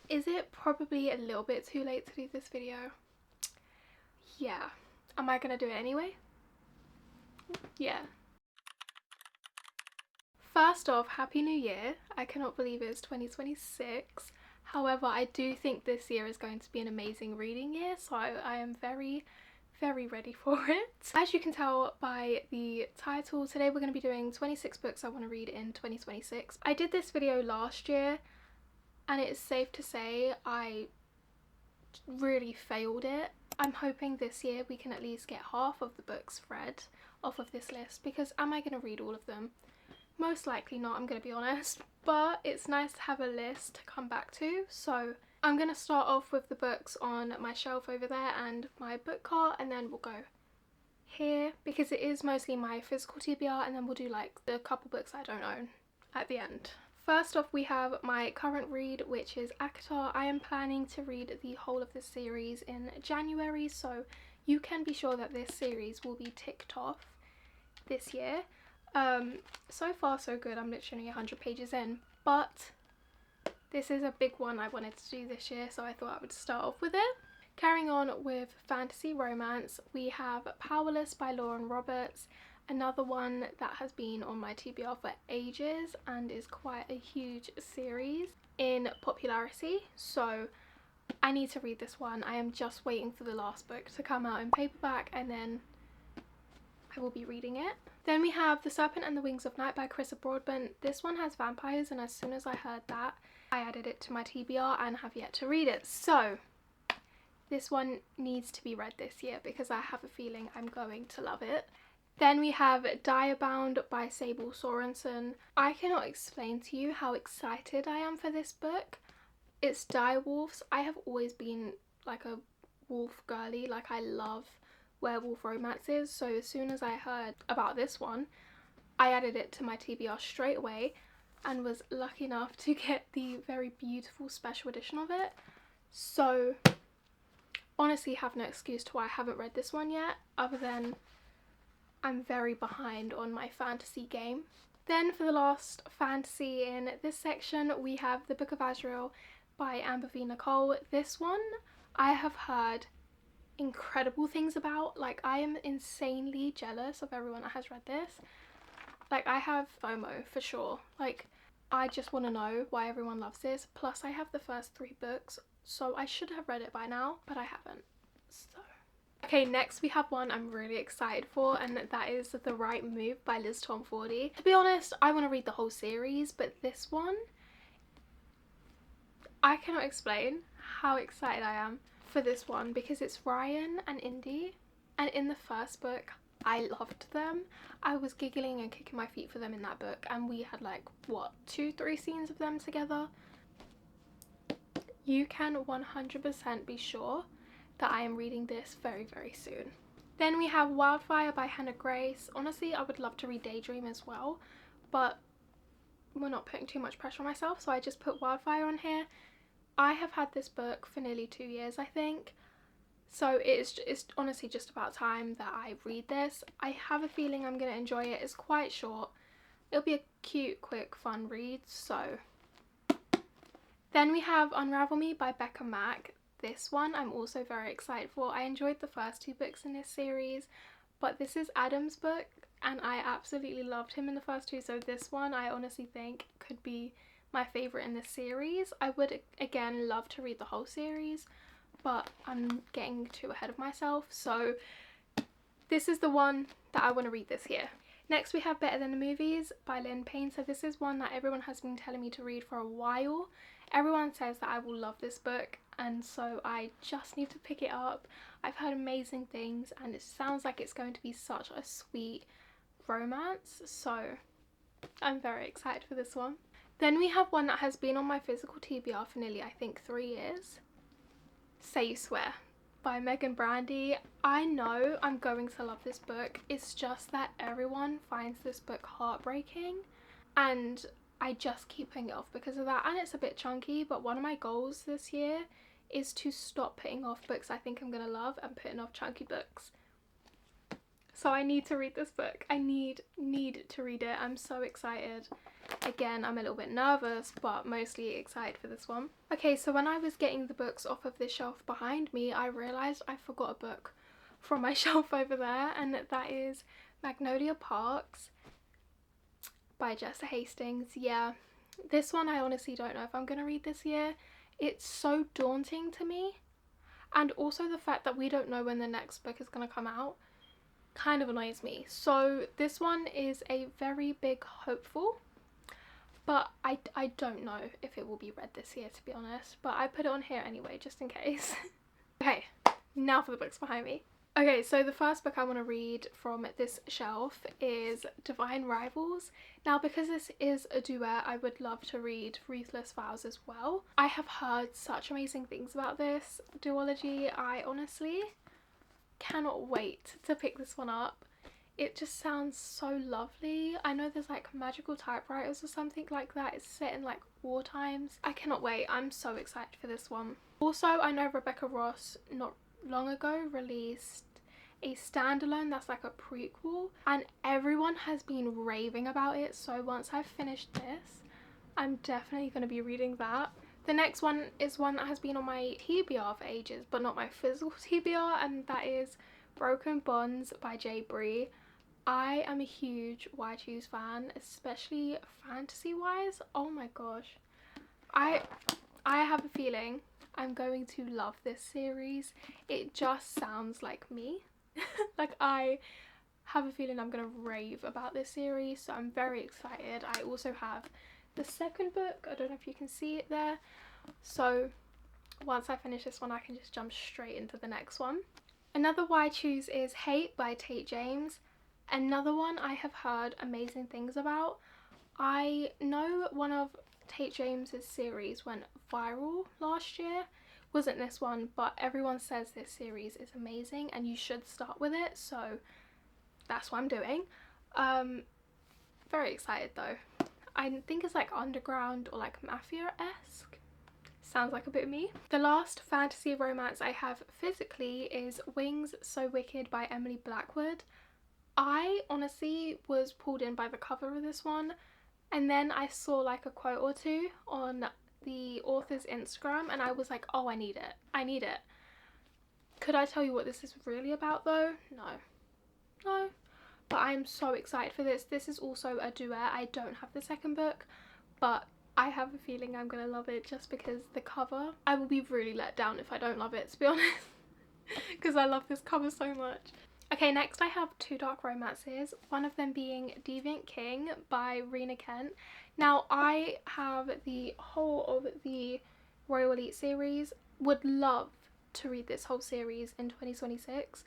Is it probably a little bit too late to do this video? Yeah. Am I gonna do it anyway? Yeah. First off, Happy New Year. I cannot believe it's 2026. However, I do think this year is going to be an amazing reading year, so I am very ready for it. As you can tell by the title, today we're going to be doing 26 books I want to read in 2026. I did this video last year and it's safe to say I really failed it. I'm hoping this year we can at least get half of the books read off of this list, because am I going to read all of them? Most likely not, I'm going to be honest, but it's nice to have a list to come back to. So I'm going to start off with the books on my shelf over there and my book cart, and then we'll go here because it is mostly my physical TBR, and then we'll do like the couple books I don't own at the end. First off, we have my current read, which is ACOTAR. I am planning to read the whole of this series in January, so you can be sure that this series will be ticked off this year. So far so good. I'm literally 100 pages in, but this is a big one I wanted to do this year, so I thought I would start off with it. Carrying on with fantasy romance, we have Powerless by Lauren Roberts, another one that has been on my TBR for ages and is quite a huge series in popularity, so I need to read this one. I am just waiting for the last book to come out in paperback and then I will be reading it. Then we have The Serpent and the Wings of Night by Carissa Broadbent. This one has vampires, and as soon as I heard that, I added it to my TBR and have yet to read it. So this one needs to be read this year because I have a feeling I'm going to love it. Then we have Diabound by Sable Sorensen. I cannot explain to you how excited I am for this book. It's direwolves. I have always been like a wolf girly, like I love werewolf romances, so as soon as I heard about this one, I added it to my TBR straight away and was lucky enough to get the very beautiful special edition of it. So honestly have no excuse to why I haven't read this one yet, other than I'm very behind on my fantasy game. Then for the last fantasy in this section, we have The Book of Azrael by Amber V. Nicole. This one I have heard incredible things about. Like, I am insanely jealous of everyone that has read this. Like, I have FOMO for sure. Like, I just want to know why everyone loves this. Plus I have the first 3 books, so I should have read it by now, but I haven't. So okay, next we have one I'm really excited for, and that is The Right Move by Liz Tomfordy. To be honest, I want to read the whole series, but this one, I cannot explain how excited I am for this one because it's Ryan and Indy, and in the first book I loved them. I was giggling and kicking my feet for them in that book, and we had like what, 2-3 scenes of them together. You can 100% be sure that I am reading this very soon. Then we have Wildfire by Hannah Grace. Honestly, I would love to read Daydream as well, but we're not putting too much pressure on myself, so I just put Wildfire on here. I have had this book for nearly 2 years, I think, so it's honestly just about time that I read this. I have a feeling I'm going to enjoy it. It's quite short. It'll be a cute, quick, fun read, so. Then we have Unravel Me by Becca Mack. This one I'm also very excited for. I enjoyed the first 2 books in this series, but this is Adam's book and I absolutely loved him in the first 2, so this one I honestly think could be my favourite in this series. I would again love to read the whole series, but I'm getting too ahead of myself, so this is the one that I want to read this year. Next we have Better Than the Movies by Lynn Payne. So this is one that everyone has been telling me to read for a while. Everyone says that I will love this book, and so I just need to pick it up. I've heard amazing things and it sounds like it's going to be such a sweet romance, so I'm very excited for this one. Then we have one that has been on my physical TBR for nearly, I think, 3 years. Say You Swear by Megan Brandy. I know I'm going to love this book. It's just that everyone finds this book heartbreaking and I just keep putting it off because of that, and it's a bit chunky, but one of my goals this year is to stop putting off books I think I'm gonna love and putting off chunky books. So I need to read this book. I need to read it. I'm so excited. Again, I'm a little bit nervous, but mostly excited for this one. Okay, so when I was getting the books off of this shelf behind me, I realised I forgot a book from my shelf over there, and that is Magnolia Parks by Jessa Hastings. Yeah, this one I honestly don't know if I'm going to read this year. It's so daunting to me, and also the fact that we don't know when the next book is going to come out kind of annoys me. So this one is a very big hopeful, but I don't know if it will be read this year, to be honest, but I put it on here anyway just in case. Okay, now for the books behind me. Okay, so the first book I want to read from this shelf is Divine Rivals. Now, because this is a duet, I would love to read Ruthless Vows as well. I have heard such amazing things about this duology. I honestly cannot wait to pick this one up. It just sounds so lovely. I know there's like magical typewriters or something like that. It's set in like war times. I cannot wait. I'm so excited for this one. Also, I know Rebecca Ross not long ago released a standalone that's like a prequel, and everyone has been raving about it. So once I've finished this, I'm definitely going to be reading that. The next one is one that has been on my TBR for ages, but not my physical TBR, and that is Broken Bonds by J. Bree. I am a huge Why Choose fan, especially fantasy wise. Oh my gosh, I have a feeling I'm going to love this series. It just sounds like me. Like, I have a feeling I'm gonna rave about this series, so I'm very excited. I also have the second book. I don't know if you can see it there, so once I finish this one I can just jump straight into the next one. Another Why Choose is Hate by Tate James. Another one I have heard amazing things about. I know one of Tate James's series went viral last year. Wasn't this one, but everyone says this series is amazing and you should start with it, so that's what I'm doing. Very excited though. I think it's like underground or like mafia-esque. Sounds like a bit of me. The last fantasy romance I have physically is Wings So Wicked by Emily Blackwood. I honestly was pulled in by the cover of this one, and then I saw like a quote or two on the author's Instagram and I was like, oh, I need it. Could I tell you what this is really about though? No, but I'm so excited for this. This is also a duet. I don't have the second book, but I have a feeling I'm gonna love it just because the cover. I will be really let down if I don't love it, to be honest, because I love this cover so much. Okay, next I have two dark romances, one of them being Deviant King by Rena Kent. Now, I have the whole of the Royal Elite series, would love to read this whole series in 2026,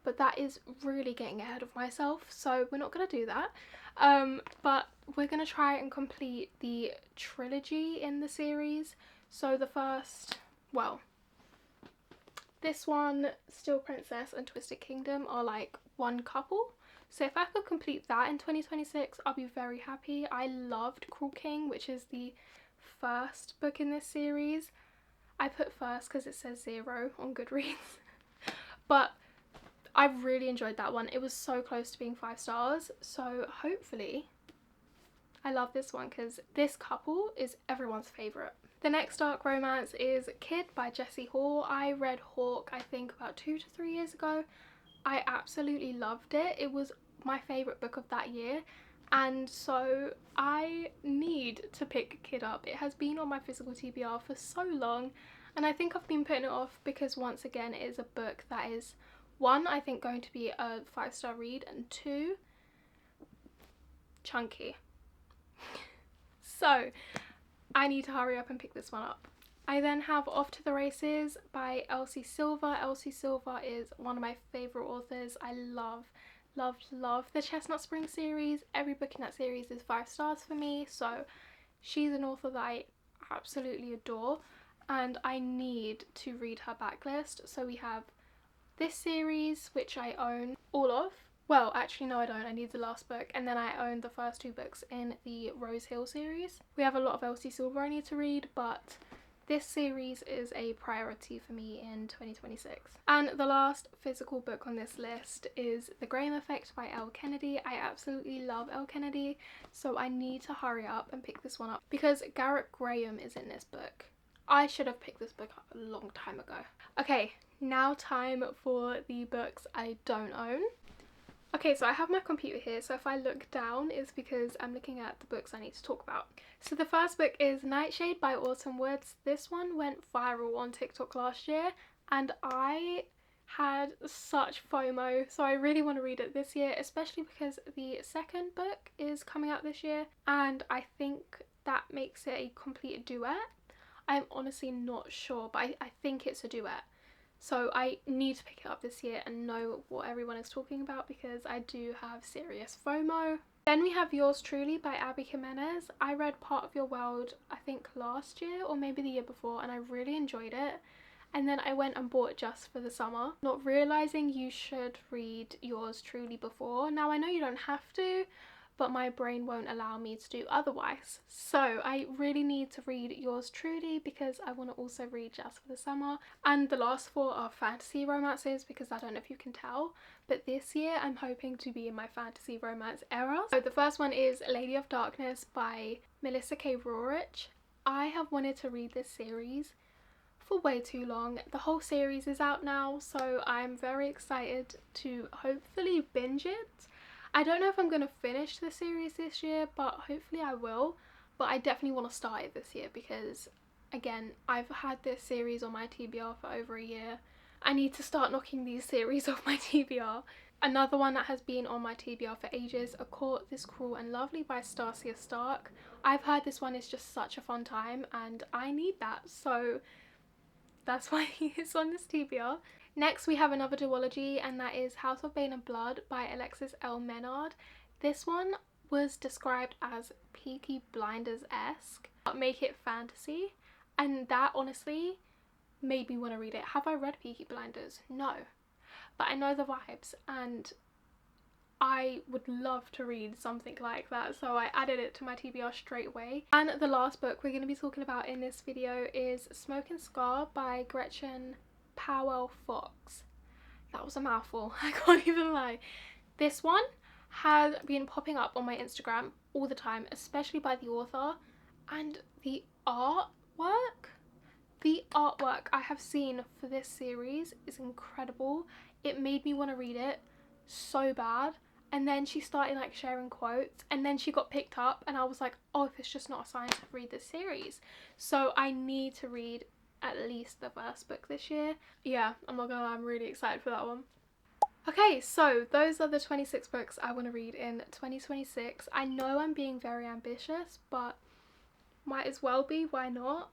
but that is really getting ahead of myself, so we're not going to do that. But we're going to try and complete the trilogy in the series. So the first, well, this one, Still Princess and Twisted Kingdom are like one couple. So if I could complete that in 2026, I'll be very happy. I loved Cruel King, which is the first book in this series. I put first because it says 0 on Goodreads. But I really enjoyed that one. It was so close to being 5 stars. So hopefully I love this one because this couple is everyone's favourite. The next dark romance is Kid by Jessie Hall. I read Hawk, I think about 2 to 3 years ago. I absolutely loved it. It was my favourite book of that year, and so I need to pick Kid up. It has been on my physical TBR for so long, and I think I've been putting it off because once again it is a book that is, one, I think going to be a 5-star read, and 2, chunky. So I need to hurry up and pick this one up. I then have Off to the Races by Elsie Silver. Elsie Silver is one of my favourite authors. I love the Chestnut Spring series. Every book in that series is 5 stars for me, so she's an author that I absolutely adore, and I need to read her backlist. So we have this series, which I own all of. Well, actually no I don't, I need the last book, and then I own the first 2 books in the Rose Hill series. We have a lot of Elsie Silver I need to read, but This series is a priority for me in 2026. And the last physical book on this list is The Graham Effect by Elle Kennedy. I absolutely love Elle Kennedy, so I need to hurry up and pick this one up because Garrett Graham is in this book. I should have picked this book up a long time ago. Okay, now time for the books I don't own. Okay, so I have my computer here, so if I look down it's because I'm looking at the books I need to talk about. So the first book is Nightshade by Autumn Woods. This one went viral on TikTok last year and I had such FOMO, so I really want to read it this year, especially because the second book is coming out this year and I think that makes it a complete duet. I'm honestly not sure, but I think it's a duet. So I need to pick it up this year and know what everyone is talking about because I do have serious FOMO. Then we have Yours Truly by Abby Jimenez. I read Part of Your World I think last year or maybe the year before and I really enjoyed it. And then I went and bought it just for the summer, not realising you should read Yours Truly before. Now I know you don't have to, but my brain won't allow me to do otherwise. So I really need to read Yours Truly because I want to also read Just for the Summer. And the last 4 are fantasy romances because I don't know if you can tell, but this year I'm hoping to be in my fantasy romance era. So the first one is Lady of Darkness by Melissa K. Rorich. I have wanted to read this series for way too long. The whole series is out now, so I'm very excited to hopefully binge it. I don't know if I'm going to finish the series this year, but hopefully I will. But I definitely want to start it this year because, again, I've had this series on my TBR for over a year. I need to start knocking these series off my TBR. Another one that has been on my TBR for ages, A Court This Cruel and Lovely by Stacia Stark. I've heard this one is just such a fun time and I need that, so that's why it's on this TBR. Next we have another duology and that is House of Bane and Blood by Alexis L. Menard. This one was described as Peaky Blinders-esque, but make it fantasy, and that honestly made me want to read it. Have I read Peaky Blinders? No. But I know the vibes and I would love to read something like that, so I added it to my TBR straight away. And the last book we're going to be talking about in this video is Smoke and Scar by Gretchen Powell Fox. That was a mouthful, I can't even lie. This one has been popping up on my Instagram all the time, especially by the author, and the artwork I have seen for this series is incredible. It made me want to read it so bad, and then she started like sharing quotes and then she got picked up and I was like, oh, if it's just not a sign to read this series. So I need to read at least the first book this year. Yeah, I'm not gonna lie, I'm really excited for that one. Okay, so those are the 26 books I want to read in 2026. I know I'm being very ambitious, but might as well be, why not?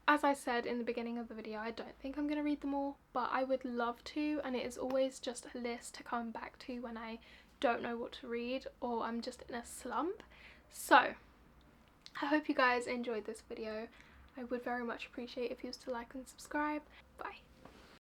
As I said in the beginning of the video, I don't think I'm going to read them all, but I would love to, and it is always just a list to come back to when I don't know what to read or I'm just in a slump. So I hope you guys enjoyed this video. I would very much appreciate if you was to like and subscribe. Bye.